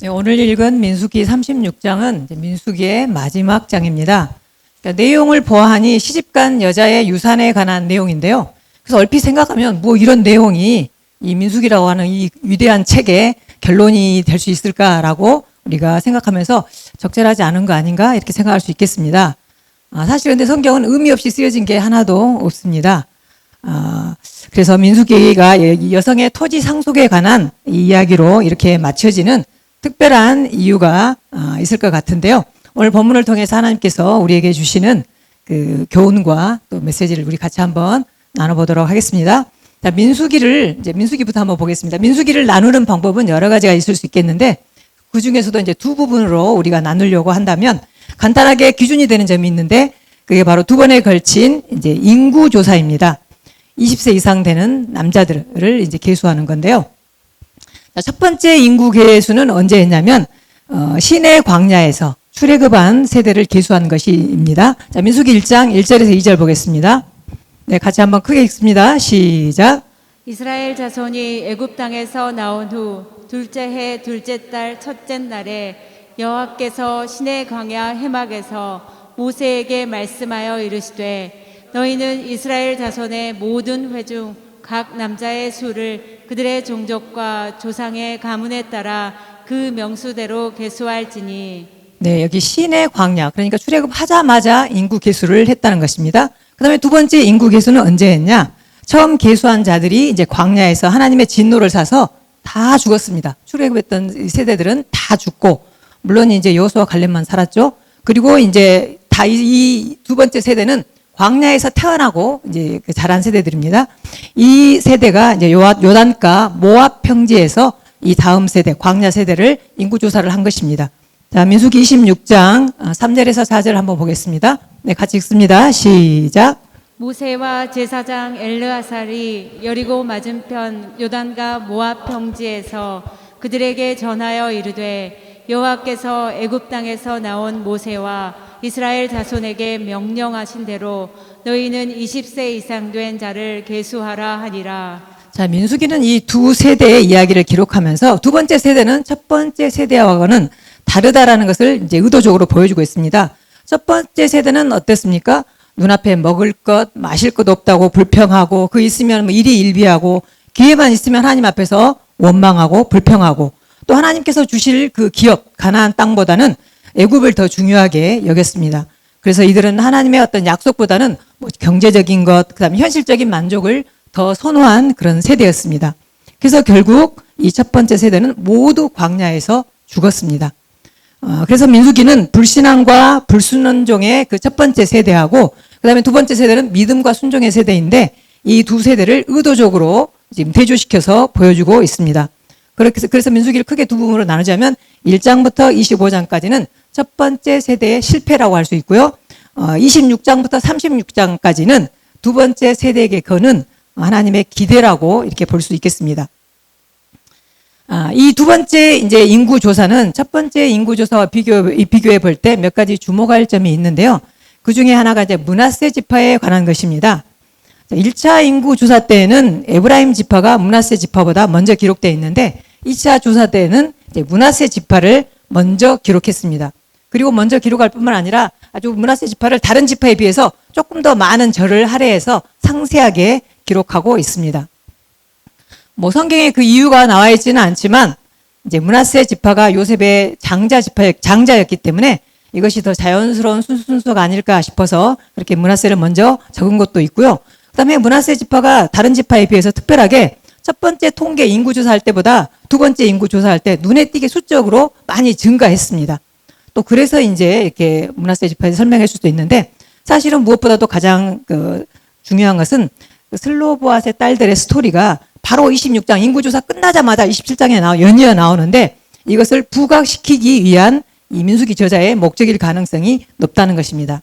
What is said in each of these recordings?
네, 오늘 읽은 민수기 36장은 민수기의 마지막 장입니다. 그러니까 내용을 보아하니 시집간 여자의 유산에 관한 내용인데요. 그래서 얼핏 생각하면 뭐 이런 내용이 이 민수기라고 하는 이 위대한 책의 결론이 될 수 있을까라고 우리가 생각하면서 적절하지 않은 거 아닌가 이렇게 생각할 수 있겠습니다. 사실 근데 성경은 의미 없이 쓰여진 게 하나도 없습니다. 그래서 민수기가 여성의 토지 상속에 관한 이야기로 이렇게 맞춰지는 특별한 이유가 있을 것 같은데요. 오늘 본문을 통해서 하나님께서 우리에게 주시는 그 교훈과 또 메시지를 우리 같이 한번 나눠보도록 하겠습니다. 자, 민수기부터 한번 보겠습니다. 민수기를 나누는 방법은 여러 가지가 있을 수 있겠는데 그 중에서도 이제 두 부분으로 우리가 나누려고 한다면 간단하게 기준이 되는 점이 있는데 그게 바로 두 번에 걸친 이제 인구조사입니다. 20세 이상 되는 남자들을 이제 계수하는 건데요. 자, 첫 번째 인구 계수는 언제 했냐면 시내 광야에서 출애굽한 세대를 계수한 것입니다. 자, 민수기 1장 1절에서 2절 보겠습니다. 네, 같이 한번 크게 읽습니다. 시작. 이스라엘 자손이 애굽 땅에서 나온 후 둘째 해 둘째 달 첫째 날에 여호와께서 시내 광야 해막에서 모세에게 말씀하여 이르시되 너희는 이스라엘 자손의 모든 회중 각 남자의 수를 그들의 종족과 조상의 가문에 따라 그 명수대로 계수할지니. 네, 여기 시내 광야, 그러니까 출애굽하자마자 인구 계수를 했다는 것입니다. 그 다음에 두 번째 인구 계수는 언제 했냐? 처음 계수한 자들이 이제 광야에서 하나님의 진노를 사서 다 죽었습니다. 출애굽했던 세대들은 다 죽고, 물론 이제 여호수아 갈렙만 살았죠. 그리고 이제 다 이 두 번째 세대는 광야에서 태어나고 이제 자란 세대들입니다. 이 세대가 이제 요단가 모압 평지에서 이 다음 세대, 광야 세대를 인구 조사를 한 것입니다. 자, 민수기 26장 3절에서 4절 한번 보겠습니다. 네, 같이 읽습니다. 시작. 모세와 제사장 엘르아살이 여리고 맞은편 요단과 모압 평지에서 그들에게 전하여 이르되 여호와께서 애굽 땅에서 나온 모세와 이스라엘 자손에게 명령하신 대로 너희는 20세 이상 된 자를 계수하라 하니라. 자, 민수기는 이 두 세대의 이야기를 기록하면서 두 번째 세대는 첫 번째 세대와는 다르다라는 것을 이제 의도적으로 보여주고 있습니다. 첫 번째 세대는 어땠습니까? 눈앞에 먹을 것, 마실 것 없다고 불평하고 그 있으면 뭐 일희일비하고 기회만 있으면 하나님 앞에서 원망하고 불평하고 또 하나님께서 주실 그 기업, 가나안 땅보다는 애굽을 더 중요하게 여겼습니다. 그래서 이들은 하나님의 어떤 약속보다는 뭐 경제적인 것, 그다음에 현실적인 만족을 더 선호한 그런 세대였습니다. 그래서 결국 이 첫 번째 세대는 모두 광야에서 죽었습니다. 그래서 민수기는 불신앙과 불순종의 그 첫 번째 세대하고 그다음에 두 번째 세대는 믿음과 순종의 세대인데 이 두 세대를 의도적으로 지금 대조시켜서 보여주고 있습니다. 그래서 민수기를 크게 두 부분으로 나누자면 1장부터 25장까지는 첫 번째 세대의 실패라고 할 수 있고요. 26장부터 36장까지는 두 번째 세대에게 거는 하나님의 기대라고 이렇게 볼 수 있겠습니다. 이 두 번째 이제 인구 조사는 첫 번째 인구 조사와 비교해 볼 때 몇 가지 주목할 점이 있는데요. 그 중에 하나가 이제 므낫세 지파에 관한 것입니다. 1차 인구 조사 때에는 에브라임 지파가 므낫세 지파보다 먼저 기록되어 있는데 2차 조사 때에는 이제 므낫세 지파를 먼저 기록했습니다. 그리고 먼저 기록할 뿐만 아니라 아주 므낫세 지파를 다른 지파에 비해서 조금 더 많은 절을 할애해서 상세하게 기록하고 있습니다. 뭐 성경에 그 이유가 나와 있지는 않지만 이제 므낫세 지파가 요셉의 장자였기 때문에 이것이 더 자연스러운 순서가 아닐까 싶어서 그렇게 므낫세를 먼저 적은 것도 있고요. 그다음에 므낫세 지파가 다른 지파에 비해서 특별하게 첫 번째 통계 인구 조사할 때보다 두 번째 인구 조사할 때 눈에 띄게 수적으로 많이 증가했습니다. 또 그래서 이제 이렇게 므낫세 지파에서 설명할 수도 있는데 사실은 무엇보다도 가장 중요한 것은 슬로보앗의 딸들의 스토리가 바로 26장 인구조사 끝나자마자 27장에 연이어 나오는데 이것을 부각시키기 위한 이 민수기 저자의 목적일 가능성이 높다는 것입니다.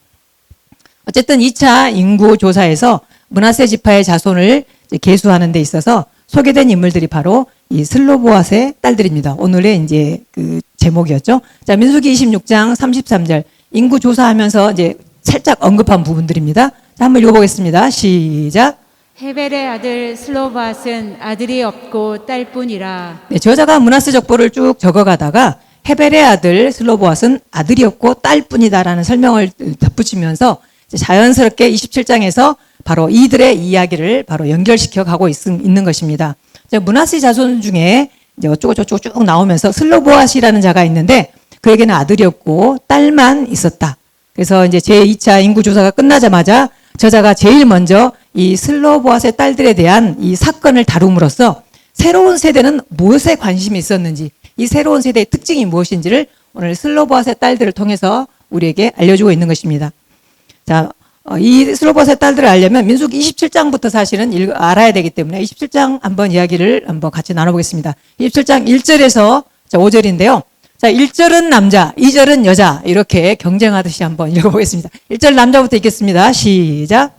어쨌든 2차 인구조사에서 므낫세 지파의 자손을 계수하는 데 있어서 소개된 인물들이 바로 이 슬로보앗의 딸들입니다. 오늘의 이제 그 제목이었죠. 자, 민수기 26장 33절 인구조사하면서 이제 살짝 언급한 부분들입니다. 자, 한번 읽어보겠습니다. 시작. 헤벨의 아들 슬로바스는 아들이 없고 딸뿐이라. 네, 저자가 므낫세 족보를 쭉 적어가다가 헤벨의 아들 슬로보앗은 아들이었고 딸뿐이다라는 설명을 덧붙이면서 자연스럽게 27장에서 바로 이들의 이야기를 바로 연결시켜 가고 있는 것입니다. 므낫세 자손 중에 이제 어쩌고저쩌고 쭉 나오면서 슬로보앗이라는 자가 있는데 그에게는 아들이었고 딸만 있었다. 그래서 이제 제2차 인구조사가 끝나자마자 저자가 제일 먼저 이 슬로보앗의 딸들에 대한 이 사건을 다룸으로써 새로운 세대는 무엇에 관심이 있었는지, 이 새로운 세대의 특징이 무엇인지를 오늘 슬로보앗의 딸들을 통해서 우리에게 알려주고 있는 것입니다. 자, 이 슬로보앗의 딸들을 알려면 민수기 27장부터 사실은 알아야 되기 때문에 27장 한번 이야기를 한번 같이 나눠보겠습니다. 27장 1절에서 5절인데요. 자, 1절은 남자, 2절은 여자 이렇게 경쟁하듯이 한번 읽어보겠습니다. 1절 남자부터 읽겠습니다. 시작.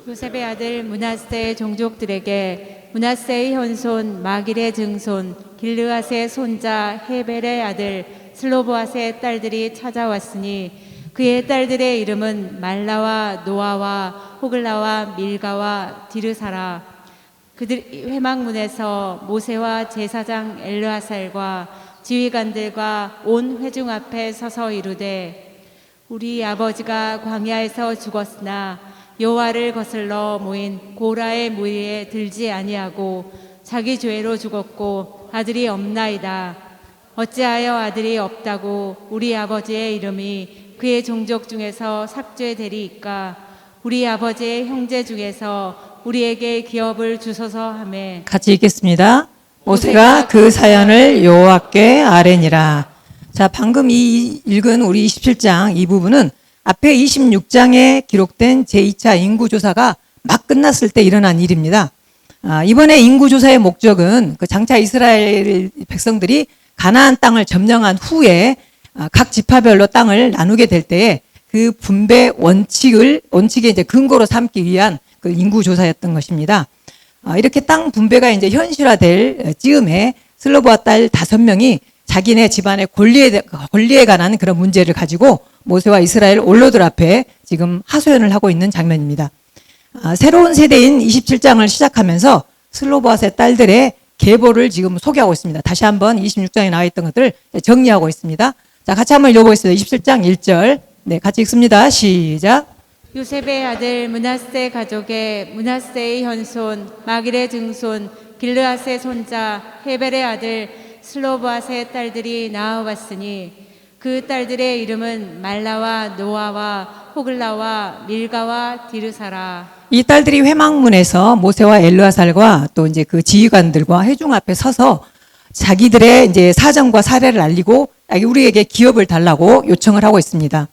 요셉의 아들 므낫세의 종족들에게 므낫세의 현손 마길의 증손 길르앗의 손자 헤벨의 아들 슬로보앗의 딸들이 찾아왔으니 그의 딸들의 이름은 말라와 노아와 호글라와 밀가와 디르사라. 그들 회막문에서 모세와 제사장 엘르아살과 지휘관들과 온 회중 앞에 서서 이르되 우리 아버지가 광야에서 죽었으나 여호와를 거슬러 모인 고라의 무리에 들지 아니하고 자기 죄로 죽었고 아들이 없나이다. 어찌하여 아들이 없다고 우리 아버지의 이름이 그의 종족 중에서 삭제되리이까. 우리 아버지의 형제 중에서 우리에게 기업을 주소서 하매. 같이 읽겠습니다. 모세가 그 사연을 여호와께 아뢰니라. 자, 방금 이 읽은 우리 27장 이 부분은 앞에 26장에 기록된 제2차 인구조사가 막 끝났을 때 일어난 일입니다. 이번에 인구조사의 목적은 그 장차 이스라엘 백성들이 가나안 땅을 점령한 후에 각 지파별로 땅을 나누게 될 때에 그 분배 원칙의 이제 근거로 삼기 위한 그 인구조사였던 것입니다. 이렇게 땅 분배가 이제 현실화될 즈음에 슬로보앗 딸 5명이 자기네 집안의 권리에 관한 그런 문제를 가지고 모세와 이스라엘 원로들 앞에 지금 하소연을 하고 있는 장면입니다. 새로운 세대인 27장을 시작하면서 슬로보앗의 딸들의 계보를 지금 소개하고 있습니다. 다시 한번 26장에 나와 있던 것들을 정리하고 있습니다. 자, 같이 한번 읽어보겠습니다. 27장 1절. 네, 같이 읽습니다. 시작. 요셉의 아들 므낫세 가족의 므낫세의 현손 마길의 증손 길르앗의 손자 헤벨의 아들 슬로보앗의 딸들이 나아왔으니 그 딸들의 이름은 말라와 노아와 호글라와 밀가와 디르사라. 이 딸들이 회막문에서 모세와 엘르아살과 또 이제 그 지휘관들과 회중 앞에 서서 자기들의 이제 사정과 사례를 알리고 우리에게 기업을 달라고 요청을 하고 있습니다.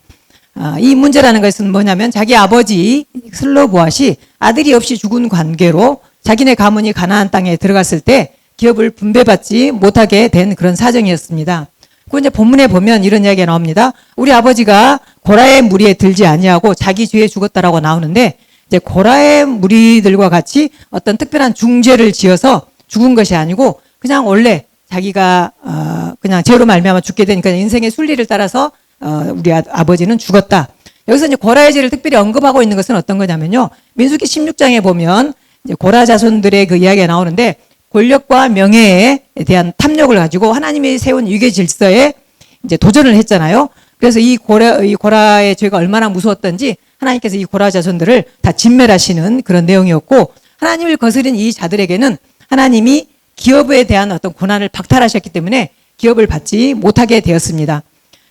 이 문제라는 것은 뭐냐면 자기 아버지 슬로보앗이 아들이 없이 죽은 관계로 자기네 가문이 가나안 땅에 들어갔을 때 기업을 분배받지 못하게 된 그런 사정이었습니다. 그 이제 본문에 보면 이런 이야기가 나옵니다. 우리 아버지가 고라의 무리에 들지 아니하고 자기 죄에 죽었다라고 나오는데 이제 고라의 무리들과 같이 어떤 특별한 중죄를 지어서 죽은 것이 아니고 그냥 원래 자기가 그냥 죄로 말미암아 죽게 되니까 인생의 순리를 따라서 우리 아버지는 죽었다. 여기서 이제 고라의 죄를 특별히 언급하고 있는 것은 어떤 거냐면요. 민수기 16장에 보면 이제 고라 자손들의 그 이야기가 나오는데 권력과 명예에 대한 탐욕을 가지고 하나님이 세운 유계 질서에 이제 도전을 했잖아요. 그래서 이 고라의 죄가 얼마나 무서웠던지 하나님께서 이 고라 자손들을 다 진멸하시는 그런 내용이었고 하나님을 거스린 이 자들에게는 하나님이 기업에 대한 어떤 고난을 박탈하셨기 때문에 기업을 받지 못하게 되었습니다.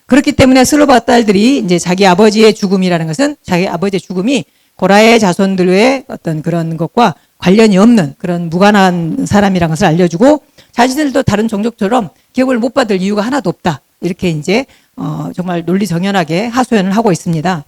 그렇기 때문에 슬로바앗 딸들이 이제 자기 아버지의 죽음이라는 것은 자기 아버지의 죽음이 고라의 자손들의 어떤 그런 것과 관련이 없는 그런 무관한 사람이라는 것을 알려주고 자신들도 다른 종족처럼 기업을 못 받을 이유가 하나도 없다. 이렇게 이제 정말 논리정연하게 하소연을 하고 있습니다.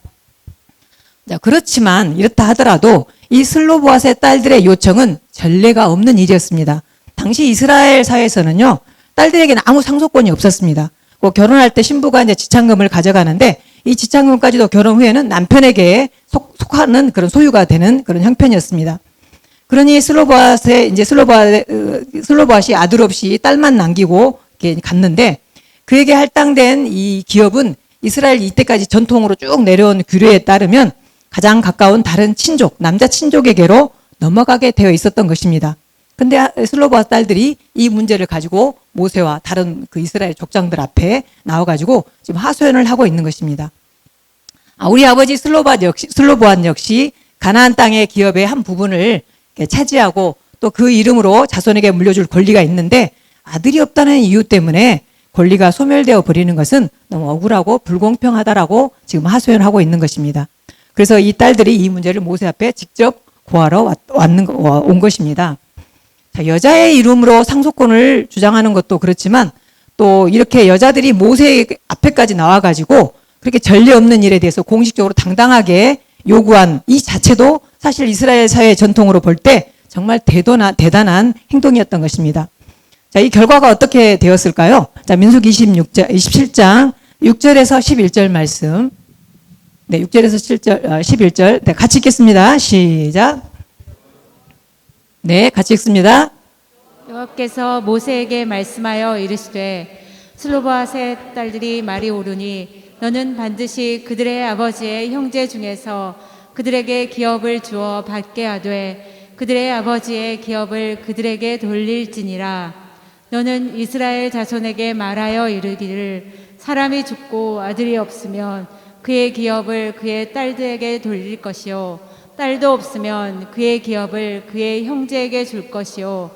자, 그렇지만 이렇다 하더라도 이 슬로보앗의 딸들의 요청은 전례가 없는 일이었습니다. 당시 이스라엘 사회에서는요, 딸들에게는 아무 상속권이 없었습니다. 결혼할 때 신부가 이제 지참금을 가져가는데 이 지참금까지도 결혼 후에는 남편에게 속하는 그런 소유가 되는 그런 형편이었습니다. 그러니 슬로보앗이 아들 없이 딸만 남기고 이렇게 갔는데 그에게 할당된 이 기업은 이스라엘 이때까지 전통으로 쭉 내려온 규례에 따르면 가장 가까운 다른 친족, 남자 친족에게로 넘어가게 되어 있었던 것입니다. 근데 슬로보아 딸들이 이 문제를 가지고 모세와 다른 그 이스라엘 족장들 앞에 나와가지고 지금 하소연을 하고 있는 것입니다. 우리 아버지 슬로보안 역시 가나안 땅의 기업의 한 부분을 차지하고 또 그 이름으로 자손에게 물려줄 권리가 있는데 아들이 없다는 이유 때문에 권리가 소멸되어 버리는 것은 너무 억울하고 불공평하다라고 지금 하소연하고 있는 것입니다. 그래서 이 딸들이 이 문제를 모세 앞에 직접 고하러 온 것입니다. 자, 여자의 이름으로 상속권을 주장하는 것도 그렇지만 또 이렇게 여자들이 모세 앞에까지 나와가지고 그렇게 전례 없는 일에 대해서 공식적으로 당당하게 요구한 이 자체도 사실 이스라엘 사회의 전통으로 볼 때 정말 대단한 행동이었던 것입니다. 자, 이 결과가 어떻게 되었을까요? 자, 민수기 27장 6절에서 11절 말씀. 네, 6절에서 7절, 11절. 네, 같이 읽겠습니다. 시작. 네, 같이 읽습니다. 여호와께서 모세에게 말씀하여 이르시되 슬로바앗의 딸들이 말이 옳으니 너는 반드시 그들의 아버지의 형제 중에서 그들에게 기업을 주어 받게 하되 그들의 아버지의 기업을 그들에게 돌릴지니라. 너는 이스라엘 자손에게 말하여 이르기를 사람이 죽고 아들이 없으면 그의 기업을 그의 딸들에게 돌릴 것이요 딸도 없으면 그의 기업을 그의 형제에게 줄 것이요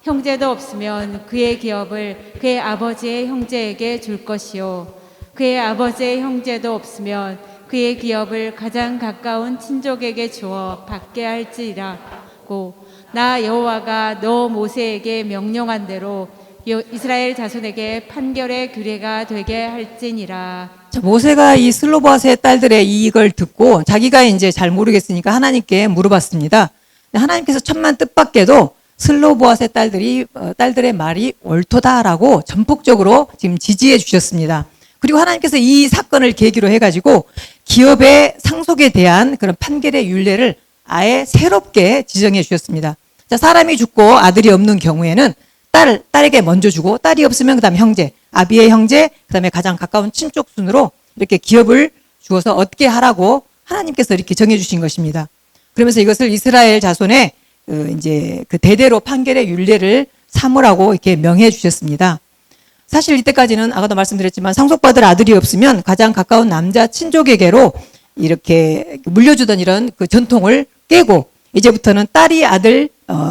형제도 없으면 그의 기업을 그의 아버지의 형제에게 줄 것이요 그의 아버지의 형제도 없으면 그의 기업을 가장 가까운 친족에게 주어 받게 할지라고 나 여호와가 너 모세에게 명령한 대로 이스라엘 자손에게 판결의 규례가 되게 할지니라. 자, 모세가 이 슬로보아스의 딸들의 이걸 듣고 자기가 이제 잘 모르겠으니까 하나님께 물어봤습니다. 하나님께서 천만 뜻밖에도 슬로보아스의 딸들의 말이 옳도다라고 전폭적으로 지금 지지해 주셨습니다. 그리고 하나님께서 이 사건을 계기로 해가지고 기업의 상속에 대한 그런 판결의 율례를 아예 새롭게 지정해 주셨습니다. 자, 사람이 죽고 아들이 없는 경우에는 딸에게 먼저 주고 딸이 없으면 그다음에 형제, 아비의 형제, 그다음에 가장 가까운 친족 순으로 이렇게 기업을 주어서 얻게 하라고 하나님께서 이렇게 정해 주신 것입니다. 그러면서 이것을 이스라엘 자손의 이제 그 대대로 판결의 율례를 삼으라고 이렇게 명해 주셨습니다. 사실 이때까지는 아까도 말씀드렸지만 상속받을 아들이 없으면 가장 가까운 남자 친족에게로 이렇게 물려주던 이런 그 전통을 깨고 이제부터는 딸이 아들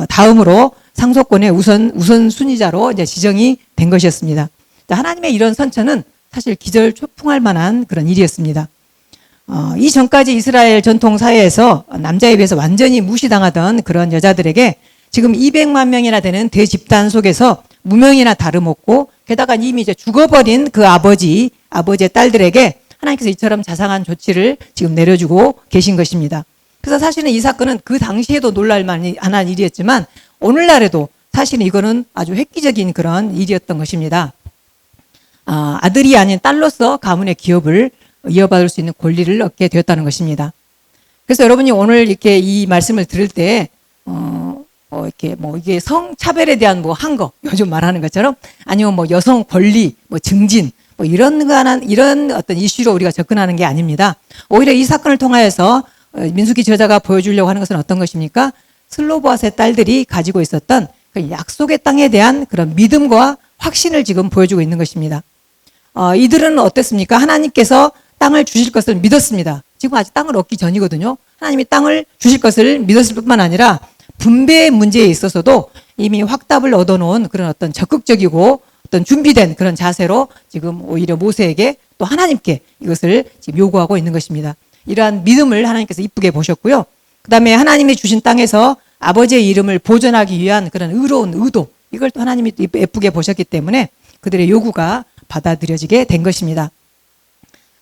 다음으로 상속권의 우선 순위자로 이제 지정이 된 것이었습니다. 하나님의 이런 선처는 사실 기절초풍할 만한 그런 일이었습니다. 이전까지 이스라엘 전통 사회에서 남자에 비해서 완전히 무시당하던 그런 여자들에게 지금 200만 명이나 되는 대집단 속에서 무명이나 다름없고 게다가 이미 이제 죽어버린 그 아버지의 딸들에게 하나님께서 이처럼 자상한 조치를 지금 내려주고 계신 것입니다. 그래서 사실은 이 사건은 그 당시에도 놀랄만한 일이었지만 오늘날에도 사실은 이거는 아주 획기적인 그런 일이었던 것입니다. 아들이 아닌 딸로서 가문의 기업을 이어받을 수 있는 권리를 얻게 되었다는 것입니다. 그래서 여러분이 오늘 이렇게 이 말씀을 들을 때 이렇게 이게 성차별에 대한 한거 요즘 말하는 것처럼 아니면 여성 권리, 증진 이런 어떤 이슈로 우리가 접근하는 게 아닙니다. 오히려 이 사건을 통하여서 민수기 저자가 보여주려고 하는 것은 어떤 것입니까? 슬로보아스의 딸들이 가지고 있었던 그 약속의 땅에 대한 그런 믿음과 확신을 지금 보여주고 있는 것입니다. 이들은 어땠습니까? 하나님께서 땅을 주실 것을 믿었습니다. 지금 아직 땅을 얻기 전이거든요. 하나님이 땅을 주실 것을 믿었을 뿐만 아니라 분배의 문제에 있어서도 이미 확답을 얻어놓은 그런 어떤 적극적이고 어떤 준비된 그런 자세로 지금 오히려 모세에게 또 하나님께 이것을 지금 요구하고 있는 것입니다. 이러한 믿음을 하나님께서 이쁘게 보셨고요. 그 다음에 하나님이 주신 땅에서 아버지의 이름을 보존하기 위한 그런 의로운 의도, 이걸 또 하나님이 예쁘게 보셨기 때문에 그들의 요구가 받아들여지게 된 것입니다.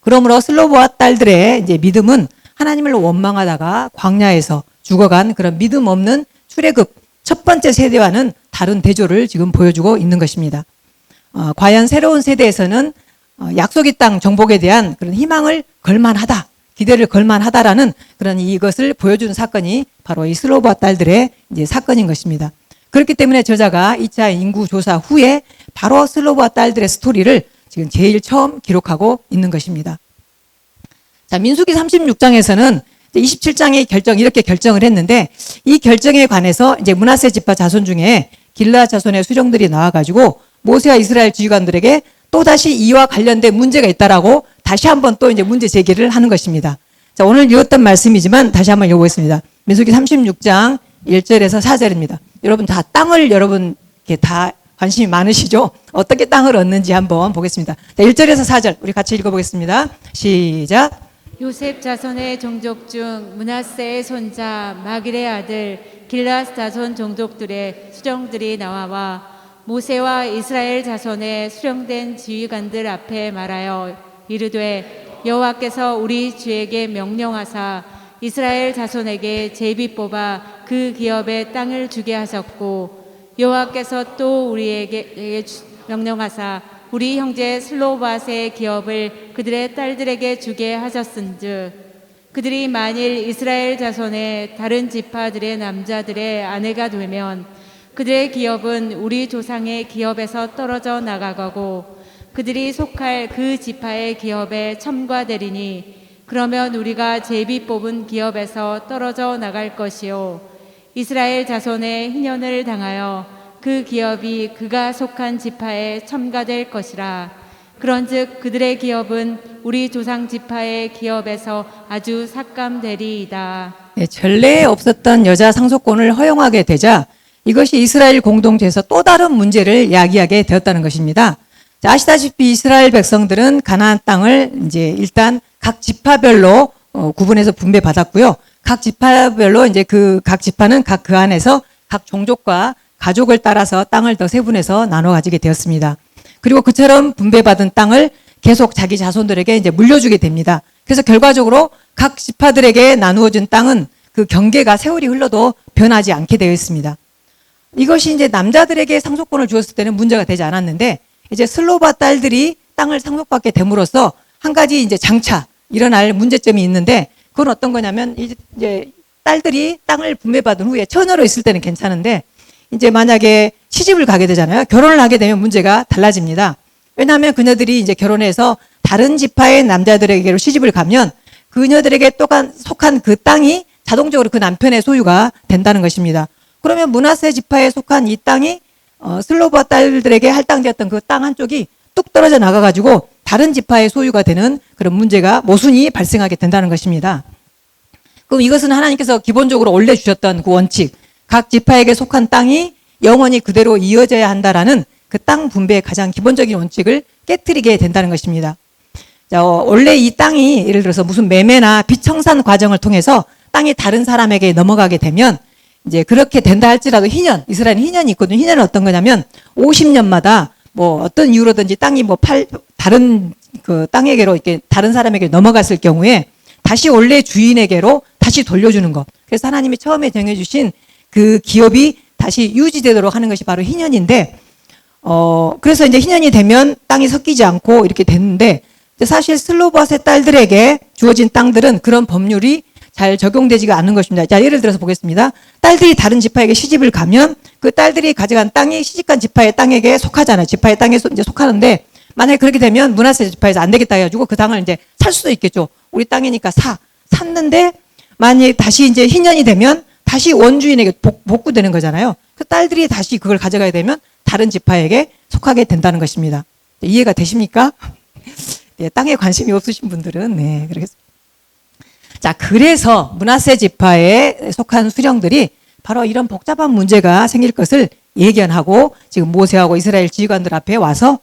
그러므로 슬로보아 딸들의 이제 믿음은 하나님을 원망하다가 광야에서 죽어간 그런 믿음 없는 출애굽 첫 번째 세대와는 다른 대조를 지금 보여주고 있는 것입니다. 과연 새로운 세대에서는 약속의 땅 정복에 대한 그런 희망을 걸만하다, 기대를 걸만하다라는 그런 이것을 보여주는 사건이 바로 이 슬로보아 딸들의 이제 사건인 것입니다. 그렇기 때문에 저자가 2차 인구 조사 후에 바로 슬로보아 딸들의 스토리를 지금 제일 처음 기록하고 있는 것입니다. 자, 민수기 36장에서는 27장의 결정 이렇게 결정을 했는데 이 결정에 관해서 이제 므낫세 지파 자손 중에 길르앗 자손의 수령들이 나와가지고 모세와 이스라엘 지휘관들에게 또 다시 이와 관련된 문제가 있다라고 다시 한번 또 이제 문제 제기를 하는 것입니다. 자, 오늘 읽었던 말씀이지만 다시 한번 읽어보겠습니다. 민수기 36장 1절에서 4절입니다. 여러분 다 땅을 여러분 이렇게 다 관심이 많으시죠? 어떻게 땅을 얻는지 한번 보겠습니다. 자, 1절에서 4절 우리 같이 읽어보겠습니다. 시작. 요셉 자손의 종족 중 므낫세의 손자 마길의 아들 길르앗 자손 종족들의 수령들이 나와 모세와 이스라엘 자손의 수령된 지휘관들 앞에 말하여 이르되 여호와께서 우리 주에게 명령하사 이스라엘 자손에게 제비 뽑아 그 기업의 땅을 주게 하셨고 여호와께서 또 우리에게 명령하사 우리 형제 슬로바스의 기업을 그들의 딸들에게 주게 하셨은즉 그들이 만일 이스라엘 자손의 다른 지파들의 남자들의 아내가 되면 그들의 기업은 우리 조상의 기업에서 떨어져 나가고 그들이 속할 그 지파의 기업에 첨가되리니 그러면 우리가 제비 뽑은 기업에서 떨어져 나갈 것이요 이스라엘 자손의 희년을 당하여 그 기업이 그가 속한 지파에 첨가될 것이라. 그런즉 그들의 기업은 우리 조상 지파의 기업에서 아주 삭감되리이다. 네, 전례에 없었던 여자 상속권을 허용하게 되자 이것이 이스라엘 공동체에서 또 다른 문제를 야기하게 되었다는 것입니다. 자, 아시다시피 이스라엘 백성들은 가나안 땅을 이제 일단 각 지파별로 구분해서 분배받았고요. 각 지파별로 이제 그 각 지파는 그 안에서 각 종족과 가족을 따라서 땅을 더 세분해서 나눠 가지게 되었습니다. 그리고 그처럼 분배받은 땅을 계속 자기 자손들에게 이제 물려주게 됩니다. 그래서 결과적으로 각 지파들에게 나누어진 땅은 그 경계가 세월이 흘러도 변하지 않게 되어 있습니다. 이것이 이제 남자들에게 상속권을 주었을 때는 문제가 되지 않았는데 이제 슬로바 딸들이 땅을 상속받게 됨으로써 한 가지 이제 장차 일어날 문제점이 있는데 그건 어떤 거냐면 이제 딸들이 땅을 분배받은 후에 처녀로 있을 때는 괜찮은데 이제 만약에 시집을 가게 되잖아요. 결혼을 하게 되면 문제가 달라집니다. 왜냐하면 그녀들이 이제 결혼해서 다른 지파의 남자들에게로 시집을 가면 그녀들에게 또 속한 그 땅이 자동적으로 그 남편의 소유가 된다는 것입니다. 그러면 므낫세 지파에 속한 이 땅이 슬로바 딸들에게 할당되었던 그 땅 한쪽이 뚝 떨어져 나가가지고 다른 지파의 소유가 되는 그런 문제가 모순이 발생하게 된다는 것입니다. 그럼 이것은 하나님께서 기본적으로 올려주셨던 그 원칙, 각 지파에게 속한 땅이 영원히 그대로 이어져야 한다라는 그 땅 분배의 가장 기본적인 원칙을 깨트리게 된다는 것입니다. 자, 원래 이 땅이 예를 들어서 무슨 매매나 비청산 과정을 통해서 땅이 다른 사람에게 넘어가게 되면 이제 그렇게 된다 할지라도 희년, 이스라엘은 희년이 있거든요. 희년은 어떤 거냐면 50년마다 뭐 어떤 이유로든지 땅이 뭐 다른 그 땅에게로 이렇게 다른 사람에게 넘어갔을 경우에 다시 원래 주인에게로 다시 돌려주는 것. 그래서 하나님이 처음에 정해주신 그 기업이 다시 유지되도록 하는 것이 바로 희년인데, 그래서 이제 희년이 되면 땅이 섞이지 않고 이렇게 됐는데, 사실 슬로바스의 딸들에게 주어진 땅들은 그런 법률이 잘 적용되지가 않는 것입니다. 자, 예를 들어서 보겠습니다. 딸들이 다른 지파에게 시집을 가면 그 딸들이 가져간 땅이 시집간 지파의 땅에게 속하잖아요. 지파의 땅에 이제 속하는데, 만약에 그렇게 되면 므낫세 지파에서 안 되겠다 해가지고 그 땅을 이제 살 수도 있겠죠. 우리 땅이니까 샀는데, 만약에 다시 이제 희년이 되면 다시 원주인에게 복구되는 거잖아요. 그 딸들이 다시 그걸 가져가야 되면 다른 지파에게 속하게 된다는 것입니다. 이해가 되십니까? 네, 땅에 관심이 없으신 분들은 네, 그러겠습니다. 자, 그래서 므낫세 지파에 속한 수령들이 바로 이런 복잡한 문제가 생길 것을 예견하고 지금 모세하고 이스라엘 지휘관들 앞에 와서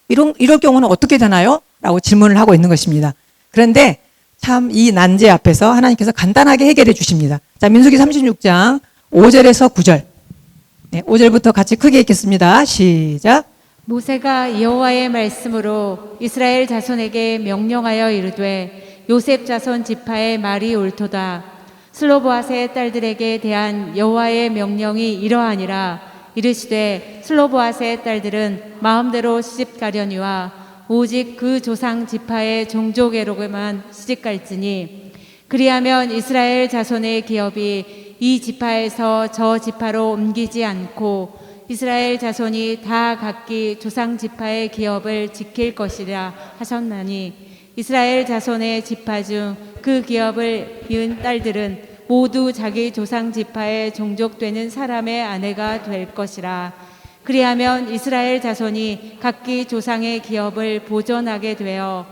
이럴 경우는 어떻게 되나요? 라고 질문을 하고 있는 것입니다. 그런데 참 이 난제 앞에서 하나님께서 간단하게 해결해 주십니다. 자, 민수기 36장 5절에서 9절. 네, 5절부터 같이 크게 읽겠습니다. 시작. 모세가 여호와의 말씀으로 이스라엘 자손에게 명령하여 이르되 요셉 자손 지파의 말이 옳도다. 슬로보앗의 딸들에게 대한 여호와의 명령이 이러하니라. 이르시되 슬로보앗의 딸들은 마음대로 시집가려니와 오직 그 조상 지파의 종족에로만 시집갈지니 그리하면 이스라엘 자손의 기업이 이 지파에서 저 지파로 옮기지 않고 이스라엘 자손이 다 각기 조상 지파의 기업을 지킬 것이라 하셨나니 이스라엘 자손의 지파 중 그 기업을 이은 딸들은 모두 자기 조상 지파에 종족되는 사람의 아내가 될 것이라. 그리하면 이스라엘 자손이 각기 조상의 기업을 보존하게 되어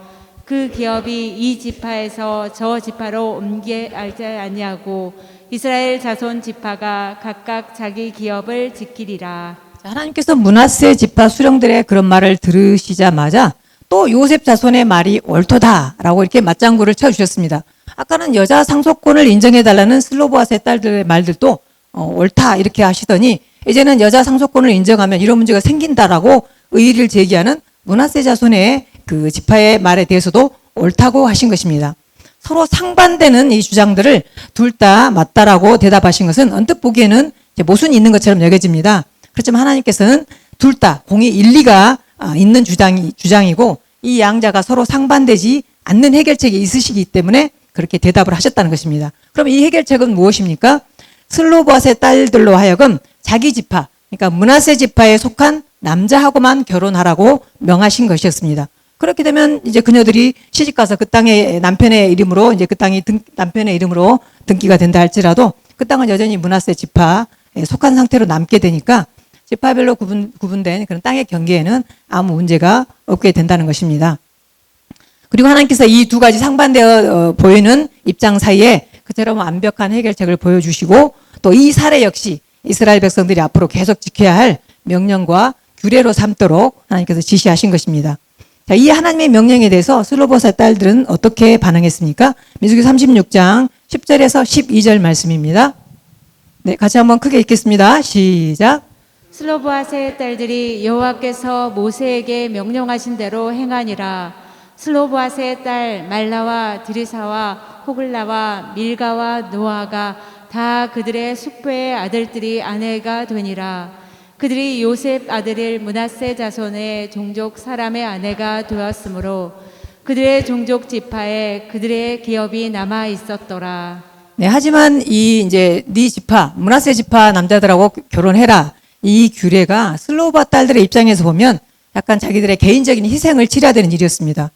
그 기업이 이 지파에서 저 지파로 옮게 알지 아니하고 이스라엘 자손 지파가 각각 자기 기업을 지키리라. 자, 하나님께서 므낫세 지파 수령들의 그런 말을 들으시자마자 또 요셉 자손의 말이 옳도다라고 이렇게 맞장구를 쳐주셨습니다. 아까는 여자 상속권을 인정해달라는 슬로보아스의 딸들의 말들도 옳다 이렇게 하시더니 이제는 여자 상속권을 인정하면 이런 문제가 생긴다라고 의의를 제기하는 므낫세 자손의 그 지파의 말에 대해서도 옳다고 하신 것입니다. 서로 상반되는 이 주장들을 둘 다 맞다라고 대답하신 것은 언뜻 보기에는 이제 모순이 있는 것처럼 여겨집니다. 그렇지만 하나님께서는 둘 다 공이 일리가 있는 주장이고 이 양자가 서로 상반되지 않는 해결책이 있으시기 때문에 그렇게 대답을 하셨다는 것입니다. 그럼 이 해결책은 무엇입니까? 슬로보아스의 딸들로 하여금 자기 지파, 그러니까 므낫세 지파에 속한 남자하고만 결혼하라고 명하신 것이었습니다. 그렇게 되면 이제 그녀들이 시집 가서 그 땅의 남편의 이름으로 이제 그 땅이 남편의 이름으로 등기가 된다 할지라도 그 땅은 여전히 므낫세 지파에 속한 상태로 남게 되니까 지파별로 구분된 그런 땅의 경계에는 아무 문제가 없게 된다는 것입니다. 그리고 하나님께서 이 두 가지 상반되어 보이는 입장 사이에 그처럼 완벽한 해결책을 보여주시고 또 이 사례 역시 이스라엘 백성들이 앞으로 계속 지켜야 할 명령과 규례로 삼도록 하나님께서 지시하신 것입니다. 자, 이 하나님의 명령에 대해서 슬로보아스의 딸들은 어떻게 반응했습니까? 민수기 36장 10절에서 12절 말씀입니다. 네, 같이 한번 크게 읽겠습니다. 시작. 슬로보아스의 딸들이 여호와께서 모세에게 명령하신 대로 행하니라. 슬로보아스의 딸 말라와 드리사와 호글라와 밀가와 노아가 다 그들의 숙부의 아들들이 아내가 되니라. 그들이 요셉 아들일 므낫세 자손의 종족 사람의 아내가 되었으므로 그들의 종족 지파에 그들의 기업이 남아 있었더라. 네, 하지만 이 이제 네 지파, 므낫세 지파 남자들하고 결혼해라. 이 규례가 슬로바 딸들의 입장에서 보면 약간 자기들의 개인적인 희생을 치러야 되는 일이었습니다.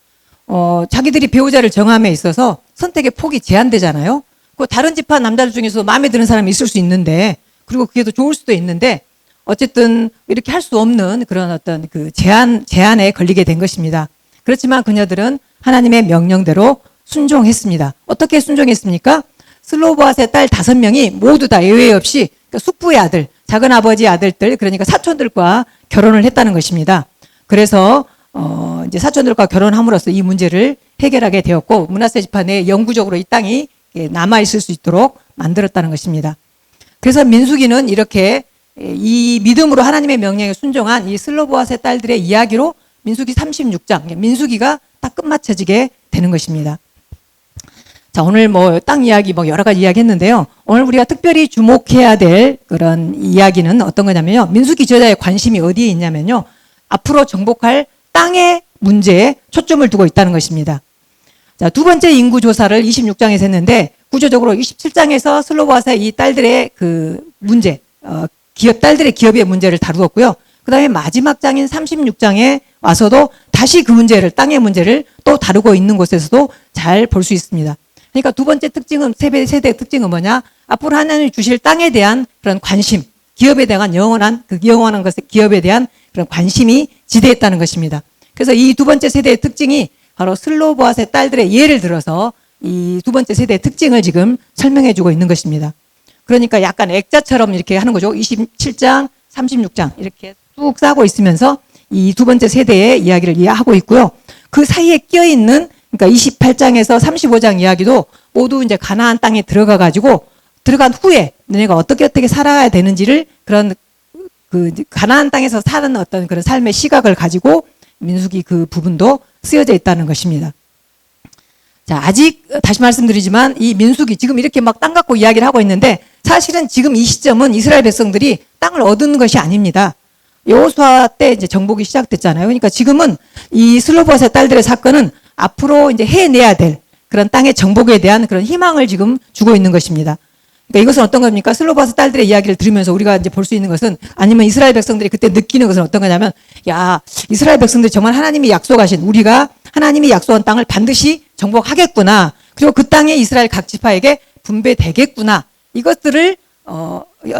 자기들이 배우자를 정함에 있어서 선택의 폭이 제한되잖아요. 그 다른 지파 남자들 중에서 마음에 드는 사람이 있을 수 있는데, 그리고 그게 더 좋을 수도 있는데, 어쨌든 이렇게 할 수 없는 그런 어떤 그 제한에 걸리게 된 것입니다. 그렇지만 그녀들은 하나님의 명령대로 순종했습니다. 어떻게 순종했습니까? 슬로보아스의 딸 5명이 모두 다 예외 없이 그러니까 숙부의 아들, 작은 아버지 아들들, 그러니까 사촌들과 결혼을 했다는 것입니다. 그래서 이제 사촌들과 결혼함으로써 이 문제를 해결하게 되었고 므낫세 지파 내에 영구적으로 이 땅이 남아 있을 수 있도록 만들었다는 것입니다. 그래서 민수기는 이렇게 이 믿음으로 하나님의 명령에 순종한 이 슬로보아스의 딸들의 이야기로 민수기 36장, 민수기가 딱 끝마쳐지게 되는 것입니다. 자, 오늘 땅 이야기 여러 가지 이야기 했는데요. 오늘 우리가 특별히 주목해야 될 그런 이야기는 어떤 거냐면요. 민수기 저자의 관심이 어디에 있냐면요. 앞으로 정복할 땅의 문제에 초점을 두고 있다는 것입니다. 자, 두 번째 인구 조사를 26장에서 했는데 구조적으로 27장에서 슬로보아스의 이 딸들의 그 문제, 딸들의 기업의 문제를 다루었고요. 그 다음에 마지막 장인 36장에 와서도 다시 그 문제를, 땅의 문제를 또 다루고 있는 곳에서도 잘 볼 수 있습니다. 그러니까 두 번째 특징은, 세대의 특징은 뭐냐? 앞으로 하나님이 주실 땅에 대한 그런 관심, 기업에 대한 영원한 것의 기업에 대한 그런 관심이 지대했다는 것입니다. 그래서 이 두 번째 세대의 특징이 바로 슬로보아스의 딸들의 예를 들어서 이 두 번째 세대의 특징을 지금 설명해 주고 있는 것입니다. 그러니까 약간 액자처럼 이렇게 하는 거죠. 27장, 36장 이렇게 쭉 싸고 있으면서 이 두 번째 세대의 이야기를 이해하고 있고요. 그 사이에 끼어 있는 그러니까 28장에서 35장 이야기도 모두 이제 가나안 땅에 들어간 후에 너네가 어떻게 살아야 되는지를 그런 그 가나안 땅에서 사는 어떤 그런 삶의 시각을 가지고 민수기 그 부분도 쓰여져 있다는 것입니다. 자, 아직 다시 말씀드리지만 이 민수기 지금 이렇게 막 땅 갖고 이야기를 하고 있는데 사실은 지금 이 시점은 이스라엘 백성들이 땅을 얻은 것이 아닙니다. 여호수아 때 이제 정복이 시작됐잖아요. 그러니까 지금은 이 슬로보아스의 딸들의 사건은 앞으로 이제 해내야 될 그런 땅의 정복에 대한 그런 희망을 지금 주고 있는 것입니다. 그러니까 이것은 어떤 겁니까? 슬로보아스 딸들의 이야기를 들으면서 우리가 이제 볼 수 있는 것은 아니면 이스라엘 백성들이 그때 느끼는 것은 어떤 거냐면 야, 이스라엘 백성들이 정말 하나님이 약속하신 우리가 하나님이 약속한 땅을 반드시 정복하겠구나. 그리고 그 땅에 이스라엘 각 지파에게 분배되겠구나. 이것들을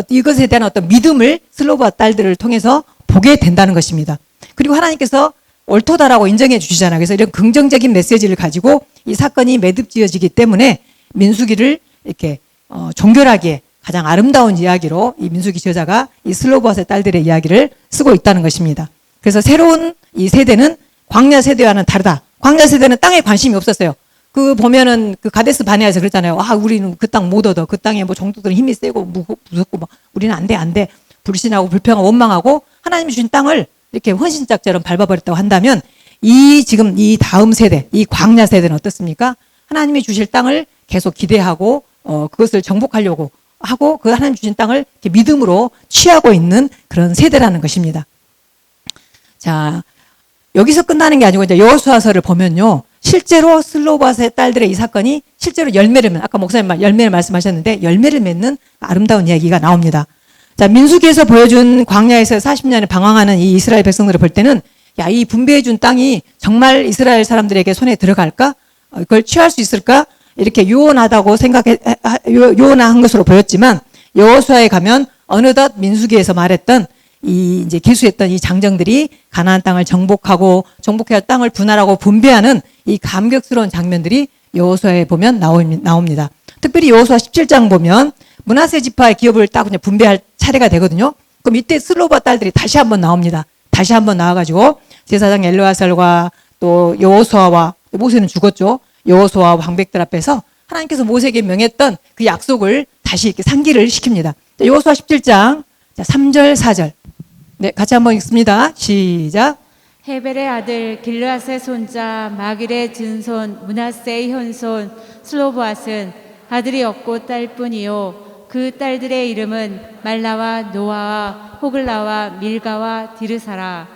이것에 대한 어떤 믿음을 슬로바 딸들을 통해서 보게 된다는 것입니다. 그리고 하나님께서 옳도다라고 인정해 주시잖아요. 그래서 이런 긍정적인 메시지를 가지고 이 사건이 매듭지어지기 때문에 민수기를 이렇게 종결하기에 가장 아름다운 이야기로 이 민수기 저자가 이 슬로바스의 딸들의 이야기를 쓰고 있다는 것입니다. 그래서 새로운 이 세대는 광야 세대와는 다르다. 광야 세대는 땅에 관심이 없었어요. 그 보면은 그 가데스 바네아에서 그랬잖아요. 아, 우리는 그 땅 못 얻어. 그 땅에 뭐 종족들은 힘이 세고 무섭고 막 우리는 안 돼. 불신하고 불평하고 원망하고 하나님이 주신 땅을 이렇게 헌신짝처럼 밟아버렸다고 한다면 지금 이 다음 세대, 이 광야 세대는 어떻습니까? 하나님이 주실 땅을 계속 기대하고 그것을 정복하려고 하고 그 하나님 주신 땅을 이렇게 믿음으로 취하고 있는 그런 세대라는 것입니다. 자, 여기서 끝나는 게 아니고 이제 여호수아서를 보면요. 실제로 슬로바스의 딸들의 이 사건이 실제로 열매를 맺는, 아까 목사님 열매를 말씀하셨는데 열매를 맺는 아름다운 이야기가 나옵니다. 자, 민수기에서 보여준 광야에서 40년을 방황하는 이 이스라엘 백성들을 볼 때는 야, 이 분배해준 땅이 정말 이스라엘 사람들에게 손에 들어갈까? 그걸 취할 수 있을까? 이렇게 요원하다고 요원한 것으로 보였지만 여호수아에 가면 어느덧 민수기에서 말했던 이제 기수했던 이 장정들이 가나안 땅을 정복해야 땅을 분할하고 분배하는 이 감격스러운 장면들이 여호수아에 보면 나옵니다. 특별히 여호수아 17장 보면 므낫세 지파의 기업을 딱 그냥 분배할 차례가 되거든요. 그럼 이때 슬로바 딸들이 다시 한번 나옵니다. 다시 한번 나와가지고 제사장 엘르아살과 또 여호수아와 모세는 죽었죠. 여호수아와 방백들 앞에서 하나님께서 모세에게 명했던 그 약속을 다시 이렇게 상기를 시킵니다. 여호수아 17장 3절 4절 네, 같이 한번 읽습니다. 시작. 헤벨의 아들 길르앗의 손자 마길의 증손 므낫세의 현손 슬로보앗은 아들이 없고 딸뿐이요 그 딸들의 이름은 말라와 노아와 호글라와 밀가와 디르사라.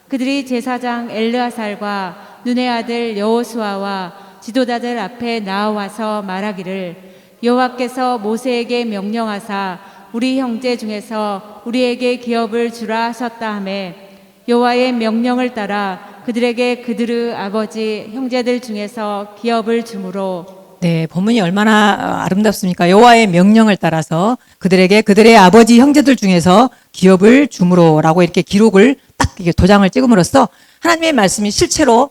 그들이 제사장 엘르아살과 눈의 아들 여호수아와 지도자들 앞에 나와서 말하기를 여호와께서 모세에게 명령하사 우리 형제 중에서 우리에게 기업을 주라 하셨다 하매 여호와의 명령을 따라 그들에게 그들의 아버지 형제들 중에서 기업을 주므로. 네, 본문이 얼마나 아름답습니까? 여호와의 명령을 따라서 그들에게 그들의 아버지 형제들 중에서 기업을 주므로라고 이렇게 기록을 딱 이렇게 도장을 찍음으로써 하나님의 말씀이 실제로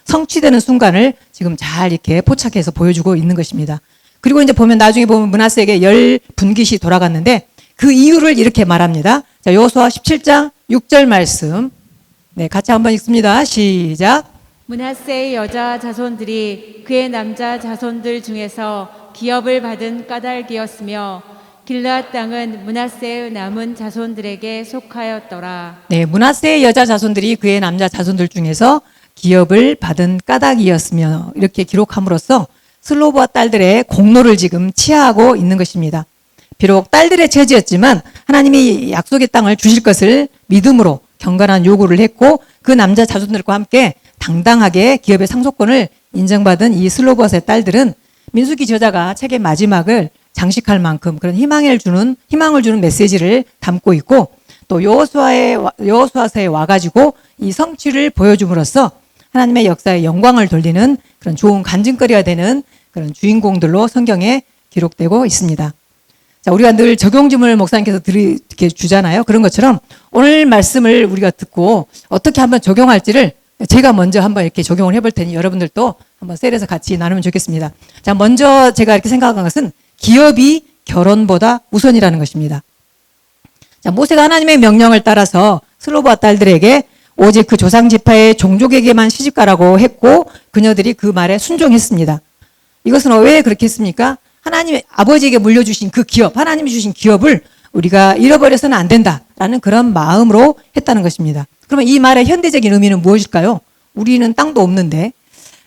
성취되는 순간을 지금 잘 이렇게 포착해서 보여주고 있는 것입니다. 그리고 이제 나중에 보면 므낫세에게 10분깃이 돌아갔는데 그 이유를 이렇게 말합니다. 자, 여호수아 17장 6절 말씀. 네, 같이 한번 읽습니다. 시작. 므낫세의 여자 자손들이 그의 남자 자손들 중에서 기업을 받은 까닭이었으며 길르앗 땅은 므낫세의 남은 자손들에게 속하였더라. 네, 므낫세의 여자 자손들이 그의 남자 자손들 중에서 기업을 받은 까닭이었으며 이렇게 기록함으로써 슬로바 딸들의 공로를 지금 치하하고 있는 것입니다. 비록 딸들의 처지였지만 하나님이 약속의 땅을 주실 것을 믿음으로 경건한 요구를 했고 그 남자 자손들과 함께 당당하게 기업의 상속권을 인정받은 이 슬로바스의 딸들은 민수기 저자가 책의 마지막을 장식할 만큼 그런 희망을 주는 메시지를 담고 있고 또 여호수아서에 와가지고 이 성취를 보여줌으로써 하나님의 역사에 영광을 돌리는 그런 좋은 간증거리가 되는 그런 주인공들로 성경에 기록되고 있습니다. 자, 우리가 늘 적용지물 목사님께서 이렇게 주잖아요. 그런 것처럼 오늘 말씀을 우리가 듣고 어떻게 한번 적용할지를 제가 먼저 한번 이렇게 적용을 해볼 테니 여러분들도 한번 셀에서 같이 나누면 좋겠습니다. 자, 먼저 제가 이렇게 생각한 것은 기업이 결혼보다 우선이라는 것입니다. 자, 모세가 하나님의 명령을 따라서 슬로바 딸들에게 오직 그 조상 지파의 종족에게만 시집가라고 했고 그녀들이 그 말에 순종했습니다. 이것은 왜 그렇게 했습니까? 하나님의 아버지에게 물려주신 그 기업, 하나님이 주신 기업을 우리가 잃어버려서는 안 된다라는 그런 마음으로 했다는 것입니다. 그러면 이 말의 현대적인 의미는 무엇일까요? 우리는 땅도 없는데,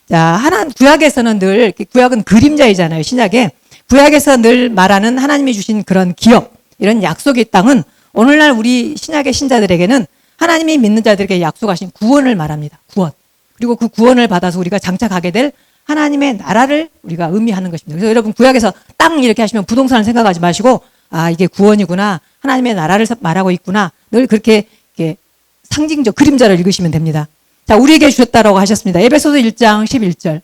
자, 구약에서는 늘, 구약은 그림자이잖아요, 신약에. 구약에서 늘 말하는 하나님이 주신 그런 기업, 이런 약속의 땅은 오늘날 우리 신약의 신자들에게는 하나님이 믿는 자들에게 약속하신 구원을 말합니다. 구원. 그리고 그 구원을 받아서 우리가 장착하게 될 하나님의 나라를 우리가 의미하는 것입니다. 그래서 여러분 구약에서 땅 이렇게 하시면 부동산을 생각하지 마시고 아, 이게 구원이구나. 하나님의 나라를 말하고 있구나. 늘 그렇게 상징적 그림자를 읽으시면 됩니다. 자, 우리에게 주셨다라고 하셨습니다. 에베소서 1장 11절.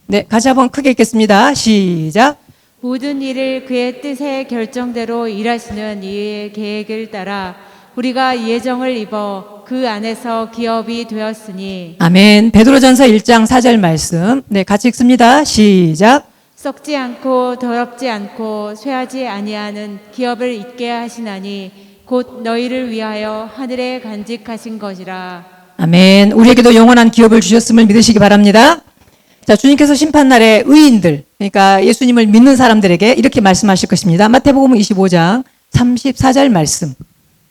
네, 같이 한번 크게 읽겠습니다. 시작. 모든 일을 그의 뜻의 결정대로 일하시는 이의 계획을 따라 우리가 예정을 입어 그 안에서 기업이 되었으니. 아멘. 베드로전서 1장 4절 말씀. 네, 같이 읽습니다. 시작. 썩지 않고 더럽지 않고 쇠하지 아니하는 기업을 있게 하시나니 곧 너희를 위하여 하늘에 간직하신 것이라. 아멘. 우리에게도 영원한 기업을 주셨음을 믿으시기 바랍니다. 자, 주님께서 심판날에 의인들, 그러니까 예수님을 믿는 사람들에게 이렇게 말씀하실 것입니다. 마태복음 25장 34절 말씀.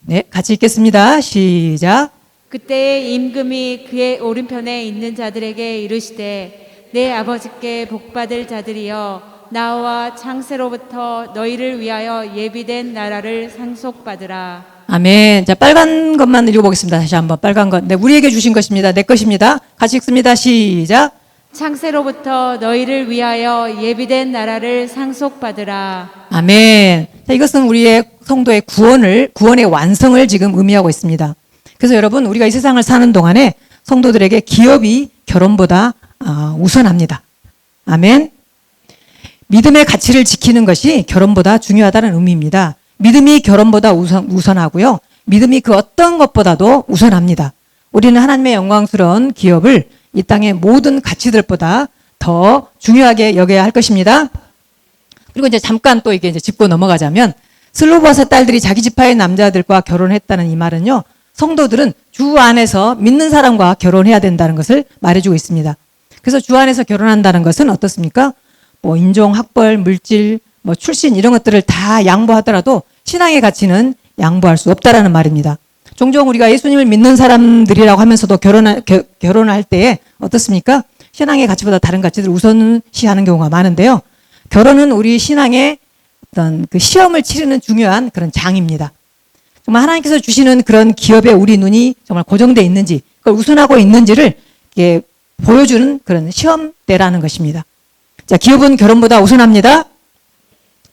네, 같이 읽겠습니다. 시작. 그때에 임금이 그의 오른편에 있는 자들에게 이르시되 내 아버지께 복받을 자들이여 나와 창세로부터 너희를 위하여 예비된 나라를 상속받으라. 아멘. 자, 빨간 것만 읽어보겠습니다. 다시 한번 빨간 것. 네, 우리에게 주신 것입니다. 내 것입니다. 같이 읽습니다. 시작. 창세로부터 너희를 위하여 예비된 나라를 상속받으라. 아멘. 자, 이것은 우리의 성도의 구원의 완성을 지금 의미하고 있습니다. 그래서 여러분, 우리가 이 세상을 사는 동안에 성도들에게 기업이 결혼보다 우선합니다. 아멘. 믿음의 가치를 지키는 것이 결혼보다 중요하다는 의미입니다. 믿음이 결혼보다 우선하고요. 믿음이 그 어떤 것보다도 우선합니다. 우리는 하나님의 영광스러운 기업을 이 땅의 모든 가치들보다 더 중요하게 여겨야 할 것입니다. 그리고 이제 잠깐 또 이게 이제 짚고 넘어가자면 슬로바스 딸들이 자기 지파의 남자들과 결혼했다는 이 말은요. 성도들은 주 안에서 믿는 사람과 결혼해야 된다는 것을 말해주고 있습니다. 그래서 주 안에서 결혼한다는 것은 어떻습니까? 뭐 인종, 학벌, 물질, 뭐 출신 이런 것들을 다 양보하더라도 신앙의 가치는 양보할 수 없다라는 말입니다. 종종 우리가 예수님을 믿는 사람들이라고 하면서도 결혼을 할 때에 어떻습니까? 신앙의 가치보다 다른 가치들을 우선시하는 경우가 많은데요. 결혼은 우리 신앙의 어떤 그 시험을 치르는 중요한 그런 장입니다. 정말 하나님께서 주시는 그런 기업에 우리 눈이 정말 고정되어 있는지, 그걸 우선하고 있는지를 이렇게 보여주는 그런 시험대라는 것입니다. 자, 기업은 결혼보다 우선합니다.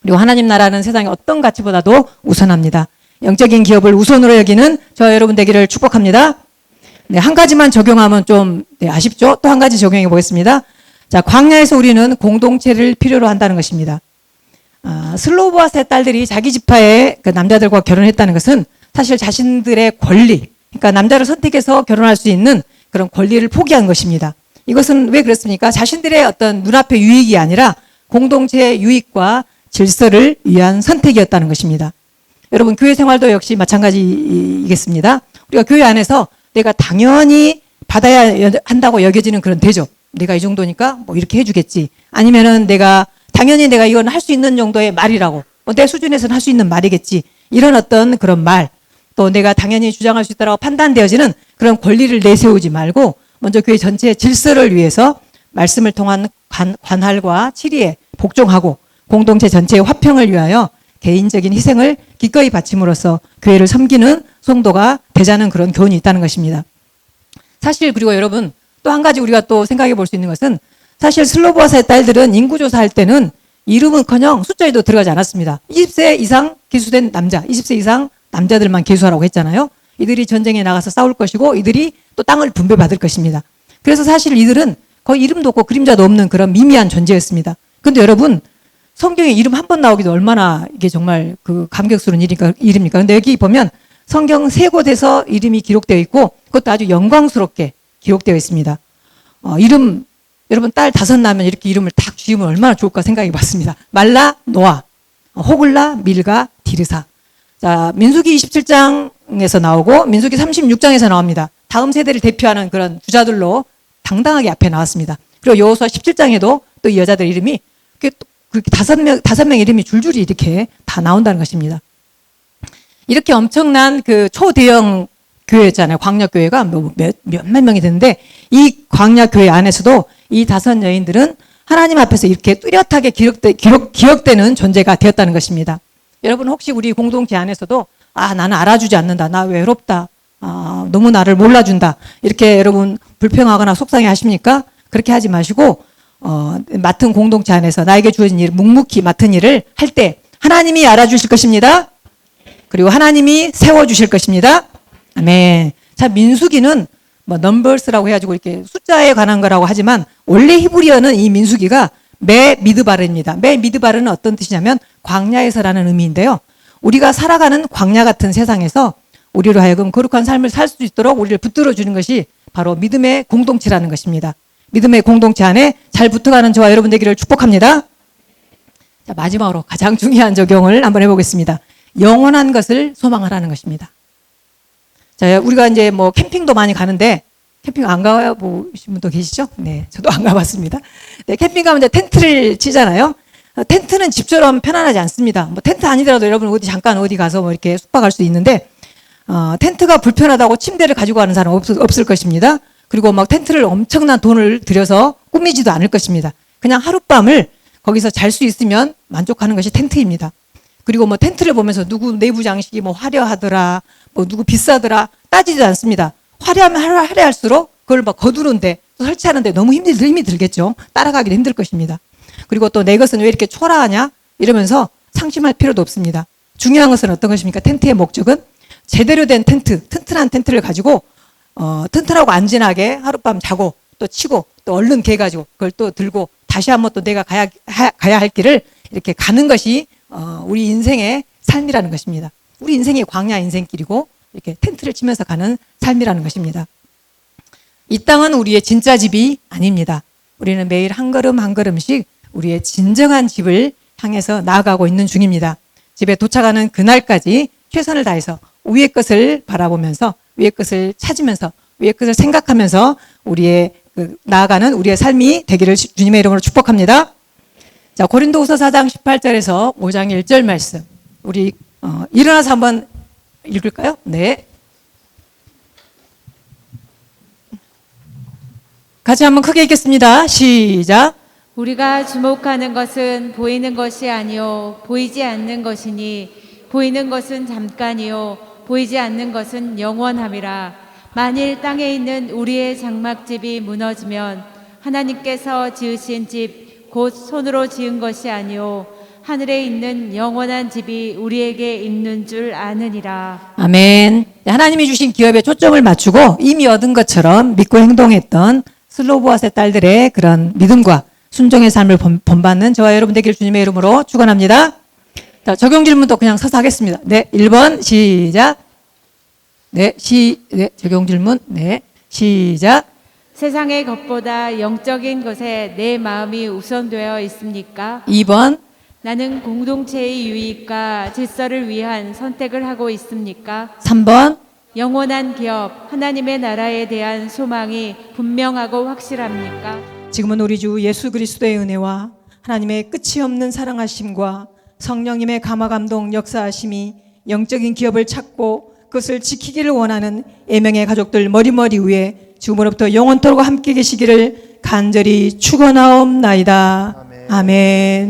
그리고 하나님 나라는 세상의 어떤 가치보다도 우선합니다. 영적인 기업을 우선으로 여기는 저 여러분 되기를 축복합니다. 네, 한 가지만 적용하면 좀 아쉽죠? 또 한 가지 적용해 보겠습니다. 자, 광야에서 우리는 공동체를 필요로 한다는 것입니다. 슬로보아스의 딸들이 자기 지파의 그 남자들과 결혼했다는 것은 사실 자신들의 권리, 그러니까 남자를 선택해서 결혼할 수 있는 그런 권리를 포기한 것입니다. 이것은 왜 그렇습니까? 자신들의 어떤 눈앞의 유익이 아니라 공동체의 유익과 질서를 위한 선택이었다는 것입니다. 여러분, 교회 생활도 역시 마찬가지이겠습니다. 우리가 교회 안에서 내가 당연히 받아야 한다고 여겨지는 그런 대접. 내가 이 정도니까 뭐 이렇게 해주겠지. 아니면은 당연히 내가 이건 할 수 있는 정도의 말이라고. 내 수준에서는 할 수 있는 말이겠지. 이런 어떤 그런 말. 또 내가 당연히 주장할 수 있다고 판단되어지는 그런 권리를 내세우지 말고 먼저 교회 전체의 질서를 위해서 말씀을 통한 관할과 치리에 복종하고 공동체 전체의 화평을 위하여 개인적인 희생을 기꺼이 바침으로써 교회를 섬기는 성도가 되자는 그런 교훈이 있다는 것입니다. 사실 그리고 여러분 또 한 가지 우리가 또 생각해 볼 수 있는 것은 사실 슬로보아스의 딸들은 인구조사할 때는 이름은커녕 숫자에도 들어가지 않았습니다. 20세 이상 기수된 남자, 20세 이상 남자들만 계수하라고 했잖아요. 이들이 전쟁에 나가서 싸울 것이고 이들이 또 땅을 분배받을 것입니다. 그래서 사실 이들은 거의 이름도 없고 그림자도 없는 그런 미미한 존재였습니다. 그런데 여러분 성경에 이름 한 번 나오기도 얼마나 이게 정말 그 감격스러운 일입니까? 근데 여기 보면 성경 세 곳에서 이름이 기록되어 있고 그것도 아주 영광스럽게 기록되어 있습니다. 여러분 딸 5 낳으면 이렇게 이름을 딱 지으면 얼마나 좋을까 생각해 봤습니다. 말라, 노아, 호글라, 밀가, 디르사. 자, 민수기 27장에서 나오고 민수기 36장에서 나옵니다. 다음 세대를 대표하는 그런 주자들로 당당하게 앞에 나왔습니다. 그리고 여호수아 17장에도 또 이 여자들 이름이 그렇게 5명 이름이 줄줄이 이렇게 다 나온다는 것입니다. 이렇게 엄청난 그 초대형 교회였잖아요. 광야교회가 몇만 명이 되는데 이 광야교회 안에서도 이 5 여인들은 하나님 앞에서 이렇게 뚜렷하게 기억되는 존재가 되었다는 것입니다. 여러분 혹시 우리 공동체 안에서도 나는 알아주지 않는다. 나 외롭다. 너무 나를 몰라준다. 이렇게 여러분 불평하거나 속상해 하십니까? 그렇게 하지 마시고 맡은 공동체 안에서 나에게 주어진 일, 묵묵히 맡은 일을 할 때 하나님이 알아주실 것입니다. 그리고 하나님이 세워주실 것입니다. 아멘. 자, 민수기는 뭐 넘버스라고 해가지고 이렇게 숫자에 관한 거라고 하지만 원래 히브리어는 이 민수기가 메 미드바르입니다. 메 미드바르는 어떤 뜻이냐면 광야에서라는 의미인데요. 우리가 살아가는 광야 같은 세상에서 우리로 하여금 거룩한 삶을 살 수 있도록 우리를 붙들어 주는 것이 바로 믿음의 공동체라는 것입니다. 믿음의 공동체 안에 잘 붙어가는 저와 여러분 되기를 축복합니다. 자, 마지막으로 가장 중요한 적용을 한번 해보겠습니다. 영원한 것을 소망하라는 것입니다. 자, 우리가 이제 뭐 캠핑도 많이 가는데 캠핑 안 가보신 분도 계시죠? 네, 저도 안 가봤습니다. 네, 캠핑 가면 이제 텐트를 치잖아요. 텐트는 집처럼 편안하지 않습니다. 뭐 텐트 아니더라도 여러분 어디 잠깐 어디 가서 뭐 이렇게 숙박할 수 있는데 텐트가 불편하다고 침대를 가지고 가는 사람 없을 것입니다. 그리고 막 텐트를 엄청난 돈을 들여서 꾸미지도 않을 것입니다. 그냥 하룻밤을 거기서 잘 수 있으면 만족하는 것이 텐트입니다. 그리고 뭐 텐트를 보면서 누구 내부 장식이 뭐 화려하더라, 뭐 누구 비싸더라 따지지 않습니다. 화려하면 화려할수록 그걸 막 거두는데 또 설치하는데 너무 힘이 들겠죠. 따라가기도 힘들 것입니다. 그리고 또 내 것은 왜 이렇게 초라하냐 이러면서 상심할 필요도 없습니다. 중요한 것은 어떤 것입니까? 텐트의 목적은 제대로 된 튼튼한 텐트를 가지고 튼튼하고 안전하게 하룻밤 자고 또 치고 또 얼른 개 가지고 그걸 또 들고 다시 한번 또 내가 가야 할 길을 이렇게 가는 것이 우리 인생의 삶이라는 것입니다. 우리 인생이 광야 인생길이고 이렇게 텐트를 치면서 가는 삶이라는 것입니다. 이 땅은 우리의 진짜 집이 아닙니다. 우리는 매일 한 걸음 한 걸음씩 우리의 진정한 집을 향해서 나아가고 있는 중입니다. 집에 도착하는 그날까지 최선을 다해서 위의 것을 바라보면서 위의 것을 찾으면서 위의 것을 생각하면서 우리의 나아가는 우리의 삶이 되기를 주님의 이름으로 축복합니다. 자, 고린도후서 4장 18절에서 5장 1절 말씀 우리 일어나서 한번 읽을까요? 네. 같이 한번 크게 읽겠습니다. 시작. 우리가 주목하는 것은 보이는 것이 아니요 보이지 않는 것이니 보이는 것은 잠깐이요 보이지 않는 것은 영원함이라. 만일 땅에 있는 우리의 장막집이 무너지면 하나님께서 지으신 집 곧 손으로 지은 것이 아니요 하늘에 있는 영원한 집이 우리에게 있는 줄 아느니라. 아멘. 하나님이 주신 기업에 초점을 맞추고 이미 얻은 것처럼 믿고 행동했던 슬로보아스의 딸들의 그런 믿음과 순종의 삶을 본받는 저와 여러분 되길 주님의 이름으로 축원합니다. 자, 적용 질문도 그냥 서서 하겠습니다. 네, 1번 시작. 네, 적용 질문. 네, 시작. 세상의 것보다 영적인 것에 내 마음이 우선되어 있습니까? 2번. 나는 공동체의 유익과 질서를 위한 선택을 하고 있습니까? 3번. 영원한 기업, 하나님의 나라에 대한 소망이 분명하고 확실합니까? 지금은 우리 주 예수 그리스도의 은혜와 하나님의 끝이 없는 사랑하심과 성령님의 감화감동 역사하심이 영적인 기업을 찾고 그것을 지키기를 원하는 애명의 가족들 머리머리 위에 지금으로부터 영원토록 함께 계시기를 간절히 축원하옵나이다. 아멘.